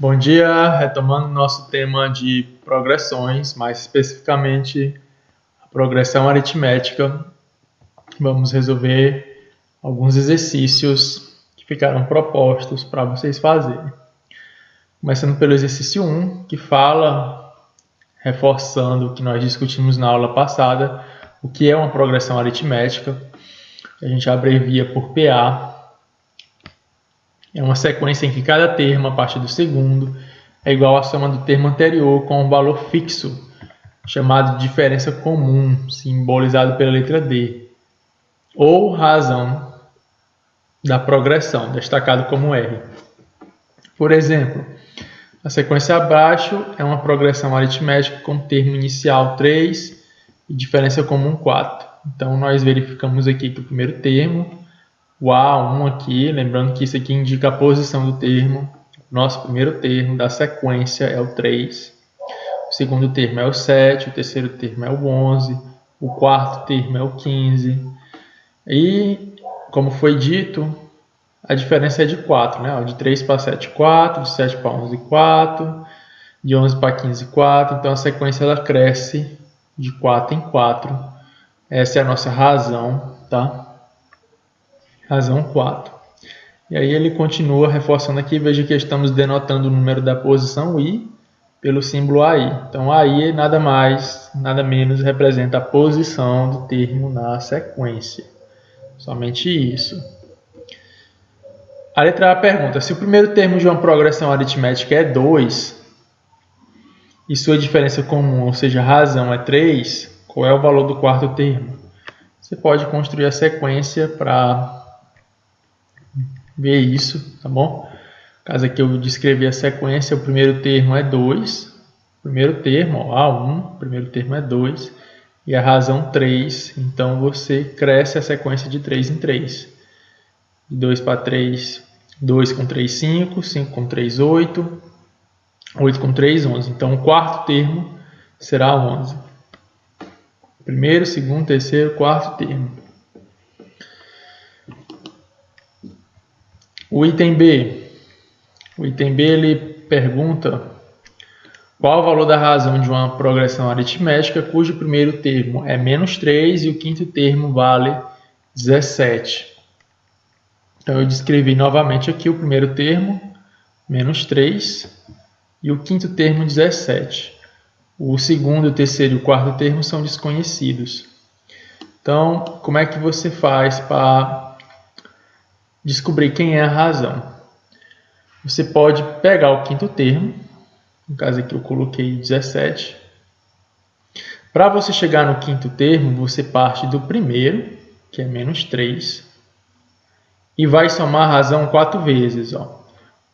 Bom dia, retomando nosso tema de progressões, mais especificamente a progressão aritmética. Vamos resolver alguns exercícios que ficaram propostos para vocês fazerem. Começando pelo exercício 1, que fala, reforçando o que nós discutimos na aula passada, o que é uma progressão aritmética, que a gente abrevia por PA. É uma sequência em que cada termo, a partir do segundo, é igual à soma do termo anterior com um valor fixo, chamado de diferença comum, simbolizado pela letra D, ou razão da progressão, destacado como R. Por exemplo, a sequência abaixo é uma progressão aritmética com termo inicial 3 e diferença comum 4. Então, nós verificamos aqui que o primeiro termo, o A1 aqui, lembrando que isso aqui indica a posição do termo. Nosso primeiro termo da sequência é o 3. O segundo termo é o 7. O terceiro termo é o 11. O quarto termo é o 15. E, como foi dito, a diferença é de 4. Né? De 3 para 7, 4. De 7 para 11, 4. De 11 para 15, 4. Então, a sequência ela cresce de 4 em 4. Essa é a nossa razão, tá? Razão 4. E aí ele continua reforçando aqui, veja que estamos denotando o número da posição I pelo símbolo AI. Então AI nada mais, nada menos representa a posição do termo na sequência. Somente isso. A letra A pergunta, se o primeiro termo de uma progressão aritmética é 2 e sua diferença comum, ou seja, razão é 3, qual é o valor do quarto termo? Você pode construir a sequência para ver isso, tá bom? No caso aqui eu descrevi a sequência, o primeiro termo é 2, primeiro termo, A1, primeiro termo é 2, e a razão 3, então você cresce a sequência de 3 em 3. De 2 para 3, 2 com 3, 5, 5 com 3, 8, 8 com 3, 11. Então o quarto termo será 11. Primeiro, segundo, terceiro, quarto termo. O item B. O item B ele pergunta qual o valor da razão de uma progressão aritmética cujo primeiro termo é menos 3 e o quinto termo vale 17. Então eu descrevi novamente aqui o primeiro termo, menos 3, e o quinto termo, 17. O segundo, o terceiro e o quarto termo são desconhecidos. Então, como é que você faz para descobrir quem é a razão? Você pode pegar o quinto termo, no caso aqui eu coloquei 17. Para você chegar no quinto termo, você parte do primeiro, que é menos 3, e vai somar a razão 4 vezes.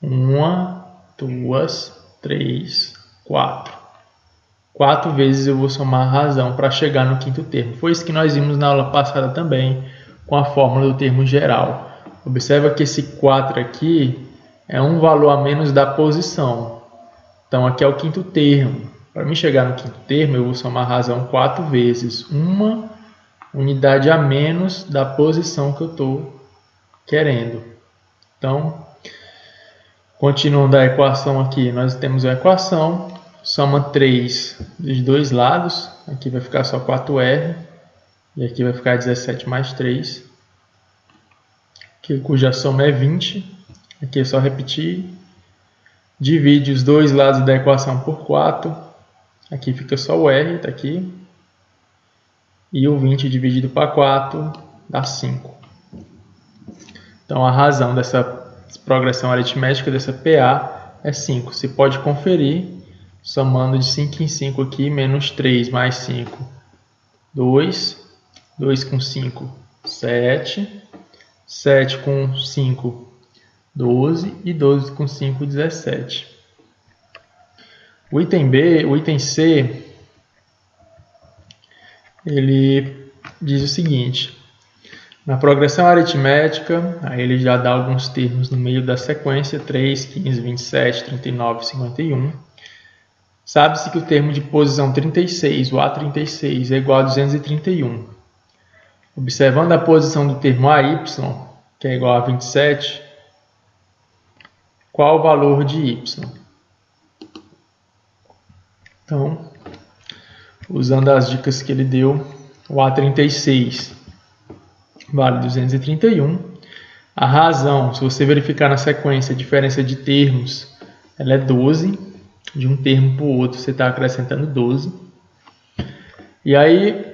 1, 2, 3, 4. 4 vezes eu vou somar a razão para chegar no quinto termo. Foi isso que nós vimos na aula passada também, com a fórmula do termo geral. Observa que esse 4 aqui é um valor a menos da posição. Então, aqui é o quinto termo. Para mim chegar no quinto termo, eu vou somar a razão 4 vezes. Uma unidade a menos da posição que eu estou querendo. Então, continuando a equação aqui, nós temos a equação, soma 3 dos dois lados, aqui vai ficar só 4R, e aqui vai ficar 17 mais 3, cuja soma é 20, aqui é só repetir, divide os dois lados da equação por 4, aqui fica só o R, está aqui, e o 20 dividido para 4 dá 5. Então a razão dessa progressão aritmética, dessa PA, é 5. Você pode conferir, somando de 5 em 5 aqui, menos 3 mais 5, 2, 2 com 5, 7, 7 com 5, 12 e 12 com 5, 17. O item B, o item C, ele diz o seguinte: na progressão aritmética, aí ele já dá alguns termos no meio da sequência, 3, 15, 27, 39, 51. Sabe-se que o termo de posição 36, o A36, é igual a 231. Observando a posição do termo AY, que é igual a 27, qual o valor de Y? Então, usando as dicas que ele deu, o A36 vale 231. A razão, se você verificar na sequência a diferença de termos, ela é 12. De um termo para o outro, você está acrescentando 12. E aí,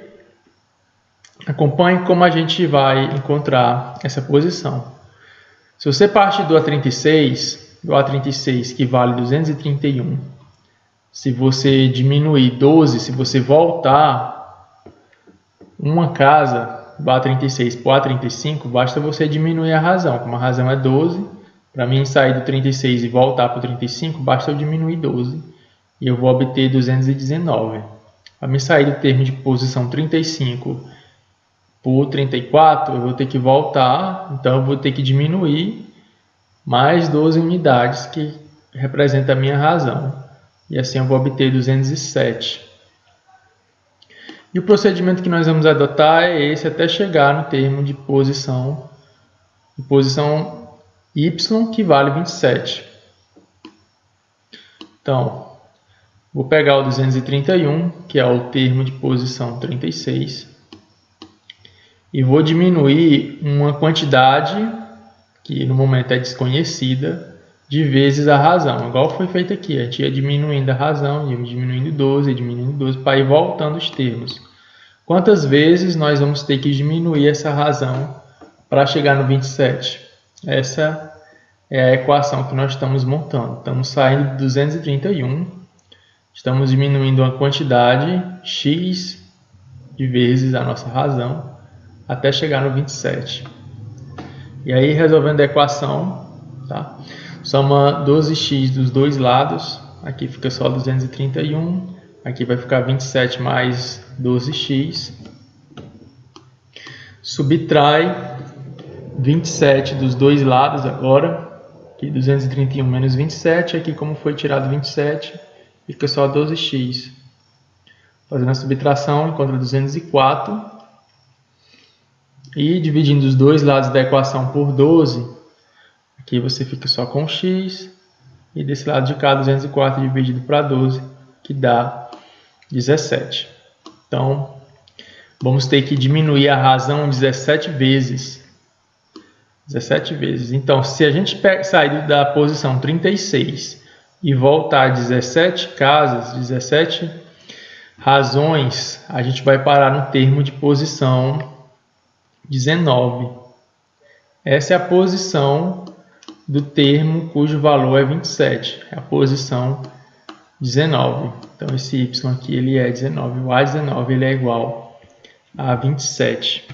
acompanhe como a gente vai encontrar essa posição. Se você parte do A36 que vale 231, se você diminuir 12, se você voltar uma casa do A36 para o A35, basta você diminuir a razão. Como a razão é 12, para mim sair do 36 e voltar para o 35, basta eu diminuir 12 e eu vou obter 219. Para mim sair do termo de posição 35 para o 34, eu vou ter que voltar, então eu vou ter que diminuir mais 12 unidades, que representa a minha razão. E assim eu vou obter 207. E o procedimento que nós vamos adotar é esse até chegar no termo de posição Y, que vale 27. Então, vou pegar o 231, que é o termo de posição 36, e vou diminuir uma quantidade, que no momento é desconhecida, de vezes a razão, igual foi feito aqui. A gente ia diminuindo a razão, ia diminuindo 12, para ir voltando os termos. Quantas vezes nós vamos ter que diminuir essa razão para chegar no 27? Essa é a equação que nós estamos montando. Estamos saindo de 231, estamos diminuindo uma quantidade x de vezes a nossa razão até chegar no 27. E aí, resolvendo a equação, tá? Soma 12x dos dois lados, aqui fica só 231, aqui vai ficar 27 mais 12x. Subtrai 27 dos dois lados agora, aqui 231 menos 27, aqui como foi tirado 27, fica só 12x. Fazendo a subtração, encontra 204. E dividindo os dois lados da equação por 12, aqui você fica só com x, e desse lado de cá 204 dividido para 12, que dá 17. Então, vamos ter que diminuir a razão 17 vezes. 17 vezes. Então, se a gente sair da posição 36 e voltar 17 casas, 17 razões, a gente vai parar no termo de posição 19. Essa é a posição do termo cujo valor é 27. É a posição 19. Então, esse y aqui ele é 19. O A19 ele é igual a 27.